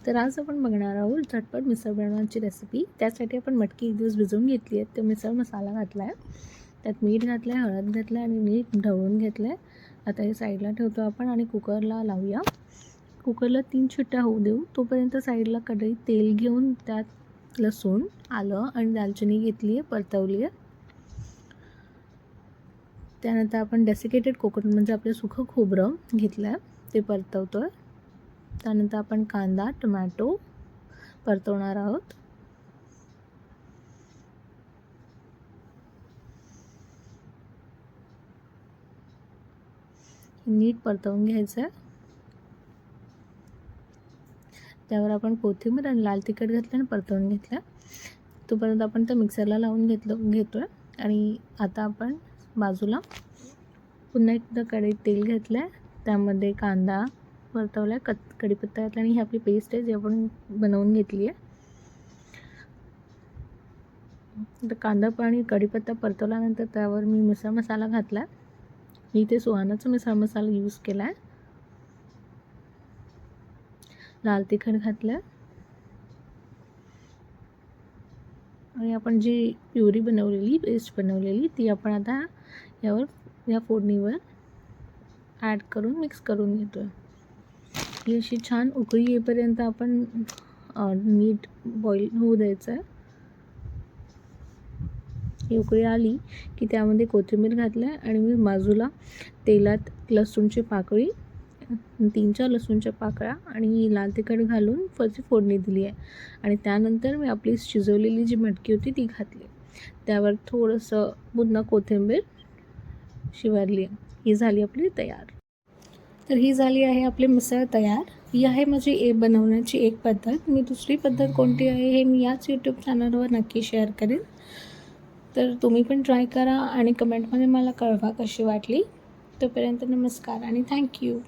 तर आज आपण बघणार आहोत झटपट मिसळ बनवण्याची रेसिपी। त्यासाठी आपण मटकी एक दिवस भिजवून घेतली आहे। तो मिसळ मसाला घातला आहे, त्यात मीठ घातलं आहे, हळद घातलं आणि नीट ढवळून घेतलं आहे। आता हे साईडला ठेवतो आपण आणि कुकरला लावूया। कुकरला 3 शिट्ट्या होऊ देऊ। तोपर्यंत साईडला कढईत तेल घेऊन त्यात लसूण, आलं आणि दालचिनी घेतली आहे, परतवली आहे। त्यानंतर आपण डेसिकेटेड कोकोनट म्हणजे आपलं सुकं खोबरं घेतलं आहे, ते परतवतो आहे। त्यानंतर आपण कांदा, टोमॅटो परतवणार आहोत। नीट परतवून घ्यायचं आहे। त्यावर आपण कोथिंबीर आणि लाल तिखट घातलं आणि परतवून घेतलं। तोपर्यंत आपण ते मिक्सरला लावून घेतोय आणि आता आपण बाजूला पुन्हा एकदा कढईत तेल घेतलं आहे, त्यामध्ये कांदा परतवला आहे, कढीपत्ता घातला आणि ही आपली पेस्ट आहे जी आपण बनवून घेतली आहे। तर कांदा आणि कढीपत्ता परतवल्यानंतर त्यावर मी मिसळ मसाला घातला आहे। मी इथे सुहानाचा मिसळ मसाला यूज केला आहे। लाल तिखट घातलं आहे आणि आपण जी प्युरी बनवलेली, पेस्ट बनवलेली ती आपण आता या फोडणीवर ॲड करून मिक्स करून घेतो आहे। ही अशी छान उकळी येईपर्यंत आपण नीट बॉईल होऊ द्यायचं आहे। ही उकळी आली की त्यामध्ये कोथिंबीर घातलं आहे आणि मी बाजूला तेलात लसूणची पाकळी, 3-4 लसूणच्या पाकळ्या आणि लाल तिखट घालून त्याची फोडणी दिली आहे आणि त्यानंतर मी आपली शिजवलेली जी मटकी होती ती घातली। त्यावर थोडंसं पुन्हा कोथिंबीर शिवरली आहे। ही झाली आपली तयार। तर ही झाली आहे आपली मिसळ तयार। ही आहे माझी बनवण्याची एक पद्धत। मी दुसरी पद्धत कोणती आहे हे मी याच यूट्यूब चॅनलवर नक्की शेअर करेन। तर तुम्ही पण ट्राय करा आणि कमेंटमध्ये मला कळवा कशी वाटली। तोपर्यंत नमस्कार आणि थँक्यू।